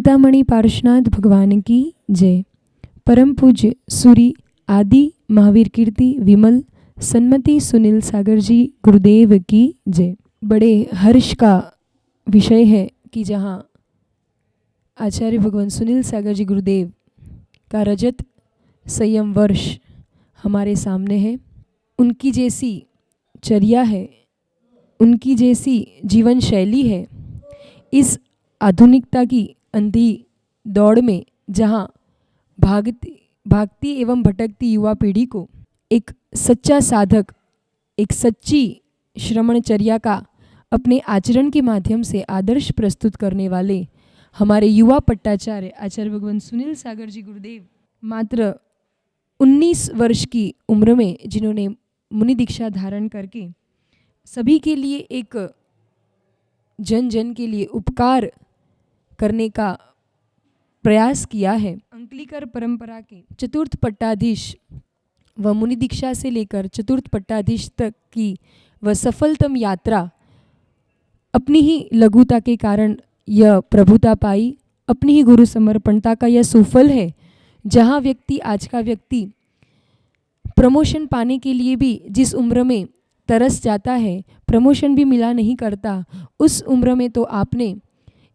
चिंतामणि पार्श्वनाथ भगवान की जय। परम पूज्य सूरी आदि महावीर कीर्ति विमल सन्मति सुनील सागर जी गुरुदेव की जय। बड़े हर्ष का विषय है कि जहाँ आचार्य भगवान सुनील सागर जी गुरुदेव का रजत संयम वर्ष हमारे सामने है। उनकी जैसी चर्या है, उनकी जैसी जीवन शैली है, इस आधुनिकता की अंधी दौड़ में जहाँ भागती एवं भटकती युवा पीढ़ी को एक सच्चा साधक, एक सच्ची श्रमणचर्या का अपने आचरण के माध्यम से आदर्श प्रस्तुत करने वाले हमारे युवा पट्टाचार्य आचार्य भगवान सुनील सागर जी गुरुदेव मात्र 19 वर्ष की उम्र में जिन्होंने मुनि दीक्षा धारण करके सभी के लिए एक जन जन के लिए उपकार करने का प्रयास किया है। अंकलिकर परंपरा के चतुर्थ पट्टाधीश व मुनि दीक्षा से लेकर चतुर्थ पट्टाधीश तक की वह सफलतम यात्रा अपनी ही लघुता के कारण यह प्रभुता पाई, अपनी ही गुरु समर्पणता का यह सुफल है। जहाँ व्यक्ति, आज का व्यक्ति प्रमोशन पाने के लिए भी जिस उम्र में तरस जाता है, प्रमोशन भी मिला नहीं करता, उस उम्र में तो आपने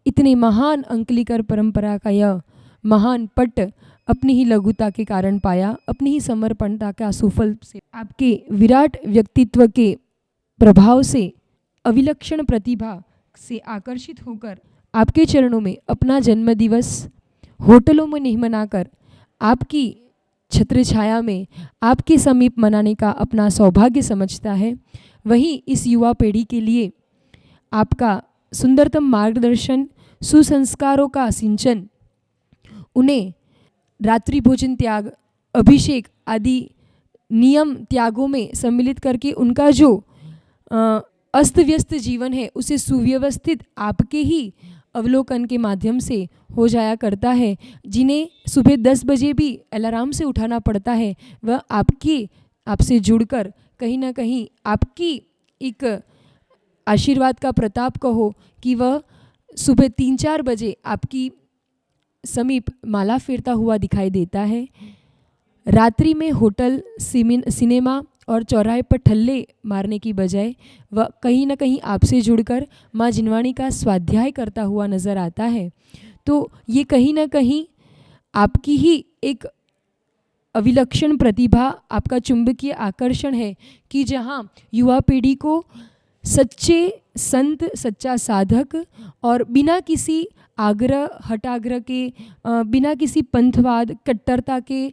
इतने महान अंकलिकर परंपरा का यह महान पट अपनी ही लघुता के कारण पाया, अपनी ही समर्पणता का सुफल से, आपके विराट व्यक्तित्व के प्रभाव से, अविलक्षण प्रतिभा से आकर्षित होकर आपके चरणों में अपना जन्मदिवस होटलों में नहीं मनाकर आपकी छत्र छाया में आपके समीप मनाने का अपना सौभाग्य समझता है। वहीं इस युवा पीढ़ी के लिए आपका सुंदरतम मार्गदर्शन, सुसंस्कारों का सिंचन, उन्हें रात्रि भोजन त्याग, अभिषेक आदि नियम त्यागों में सम्मिलित करके उनका जो अस्त व्यस्त जीवन है उसे सुव्यवस्थित आपके ही अवलोकन के माध्यम से हो जाया करता है। जिन्हें सुबह 10 बजे भी अलार्म से उठाना पड़ता है, वह आपसे जुड़कर कहीं ना कहीं आपकी एक आशीर्वाद का प्रताप कहो कि वह सुबह 3-4 बजे आपकी समीप माला फेरता हुआ दिखाई देता है। रात्रि में होटल, सिनेमा और चौराहे पर ठल्ले मारने की बजाय वह कहीं ना कहीं आपसे जुड़कर माँ जिनवाणी का स्वाध्याय करता हुआ नज़र आता है। तो ये कहीं ना कहीं आपकी ही एक अविलक्षण प्रतिभा, आपका चुंबकीय आकर्षण है कि जहाँ युवा पीढ़ी को सच्चे संत, सच्चा साधक और बिना किसी आग्रह हटाग्रह के, बिना किसी पंथवाद कट्टरता के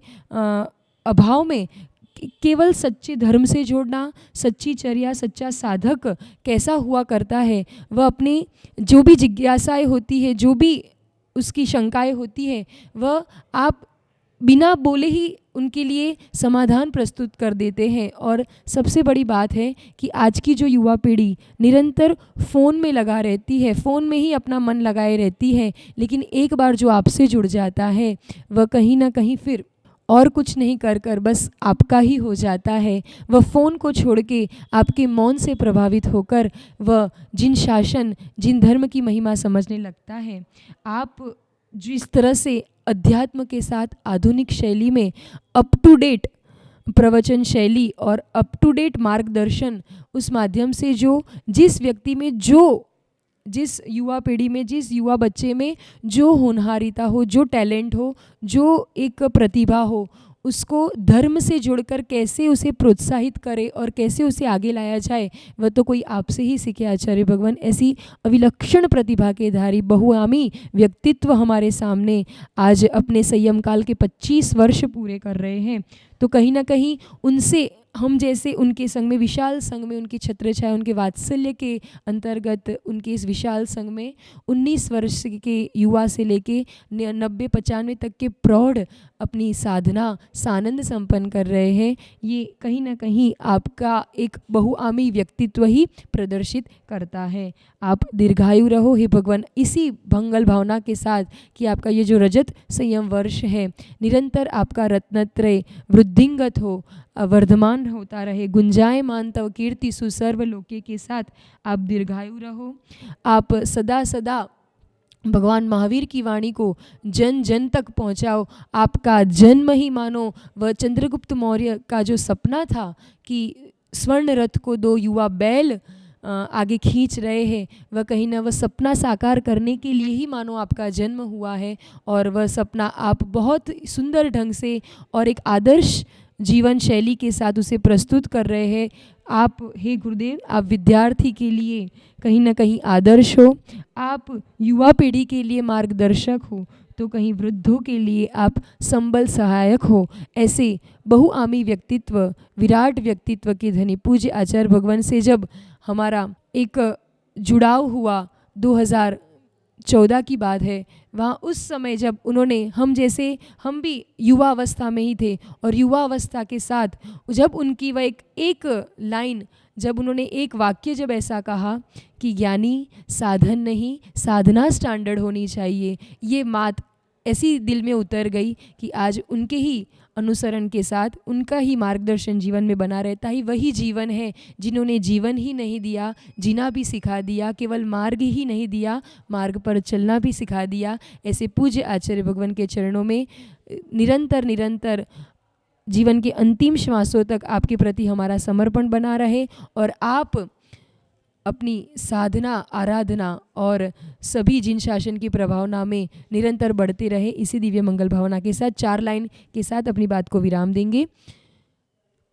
अभाव में केवल सच्चे धर्म से जोड़ना, सच्ची चर्या, सच्चा साधक कैसा हुआ करता है, वह अपनी जो भी जिज्ञासाएं होती है, जो भी उसकी शंकाएं होती है, वह आप बिना बोले ही उनके लिए समाधान प्रस्तुत कर देते हैं। और सबसे बड़ी बात है कि आज की जो युवा पीढ़ी निरंतर फ़ोन में लगा रहती है, फ़ोन में ही अपना मन लगाए रहती है, लेकिन एक बार जो आपसे जुड़ जाता है वह कहीं ना कहीं फिर और कुछ नहीं कर बस आपका ही हो जाता है। वह फ़ोन को छोड़ के आपके मौन से प्रभावित होकर वह जिन शासन, जिन धर्म की महिमा समझने लगता है। आप जिस तरह से अध्यात्म के साथ आधुनिक शैली में अप टू डेट प्रवचन शैली और अप टू डेट मार्गदर्शन, उस माध्यम से जो जिस व्यक्ति में, जो जिस युवा पीढ़ी में, जिस युवा बच्चे में जो होनहारिता हो, जो टैलेंट हो, जो एक प्रतिभा हो, उसको धर्म से जोड़कर कैसे उसे प्रोत्साहित करे और कैसे उसे आगे लाया जाए, वह तो कोई आपसे ही सीखे आचार्य भगवान। ऐसी अविलक्षण प्रतिभा के धारी बहुआमी व्यक्तित्व हमारे सामने आज अपने संयम काल के 25 वर्ष पूरे कर रहे हैं। तो कहीं ना कहीं उनसे हम जैसे उनके संग में, विशाल संग में, उनकी छत्र छाया, उनके वात्सल्य के अंतर्गत, उनके इस विशाल संग में 19 वर्ष के युवा से लेके 90-95 तक के प्रौढ़ अपनी साधना सानंद संपन्न कर रहे हैं। ये कहीं ना कहीं आपका एक बहुआमी व्यक्तित्व ही प्रदर्शित करता है। आप दीर्घायु रहो हे भगवान, इसी भंगल भावना के साथ कि आपका ये जो रजत संयम वर्ष है निरंतर आपका रत्नत्रय वृद्धिंगत हो, वर्धमान होता रहे, गुंजायमान तव कीर्ति सुसर्व लोके के साथ आप दीर्घायु रहो। आप सदा सदा भगवान महावीर की वाणी को जन जन तक पहुंचाओ। आपका जन्म ही मानो वह चंद्रगुप्त मौर्य का जो सपना था कि स्वर्ण रथ को 2 युवा बैल आगे खींच रहे हैं, वह कहीं ना वह सपना साकार करने के लिए ही मानो आपका जन्म हुआ है। और वह सपना आप बहुत सुंदर ढंग से और एक आदर्श जीवन शैली के साथ उसे प्रस्तुत कर रहे हैं। आप हे गुरुदेव, आप विद्यार्थी के लिए कहीं ना कहीं आदर्श हो, आप युवा पीढ़ी के लिए मार्गदर्शक हो, तो कहीं वृद्धों के लिए आप संबल सहायक हो। ऐसे बहुआमी व्यक्तित्व, विराट व्यक्तित्व के धनी पूज्य आचार्य भगवान से जब हमारा एक जुड़ाव हुआ, 2014 की बात है, वहाँ उस समय जब उन्होंने हम भी युवा अवस्था में ही थे, और युवा अवस्था के साथ जब उनकी वह एक लाइन, जब उन्होंने एक वाक्य जब ऐसा कहा कि ज्ञानी साधन नहीं साधना स्टैंडर्ड होनी चाहिए, ये बात ऐसी दिल में उतर गई कि आज उनके ही अनुसरण के साथ उनका ही मार्गदर्शन जीवन में बना रहता ही वही जीवन है जिन्होंने जीवन ही नहीं दिया, जीना भी सिखा दिया, केवल मार्ग ही नहीं दिया, मार्ग पर चलना भी सिखा दिया। ऐसे पूज्य आचार्य भगवान के चरणों में निरंतर जीवन के अंतिम श्वासों तक आपके प्रति हमारा समर्पण बना रहे, और आप अपनी साधना, आराधना और सभी जिन शासन की प्रभावना में निरंतर बढ़ते रहे। इसी दिव्य मंगल भावना के साथ 4 लाइन के साथ अपनी बात को विराम देंगे।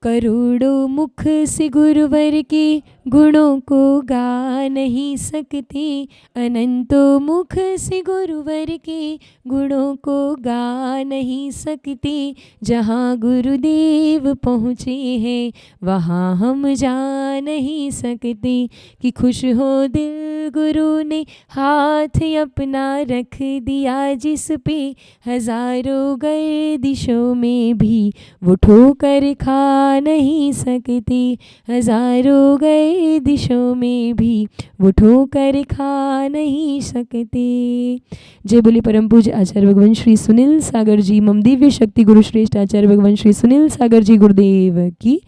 करोड़ों मुख से गुरुवर के गुणों को गा नहीं सकते, अनंतों मुख से गुरुवर के गुणों को गा नहीं सकते। जहाँ गुरुदेव पहुँचे हैं वहाँ हम जा नहीं सकते। कि खुश हो दिल गुरु ने हाथ अपना रख दिया जिस पे, हजारों गर्दिशों में भी वो ठोकर खा नहीं सकते। हजारों गर्दिशों में भी वो ठोकर खा नहीं सकते। जय बोले परम पूज्य आचार्य भगवान श्री सुनील सागर जी, मम दिव्य शक्ति गुरु श्रेष्ठ आचार्य भगवान श्री सुनील सागर जी गुरुदेव की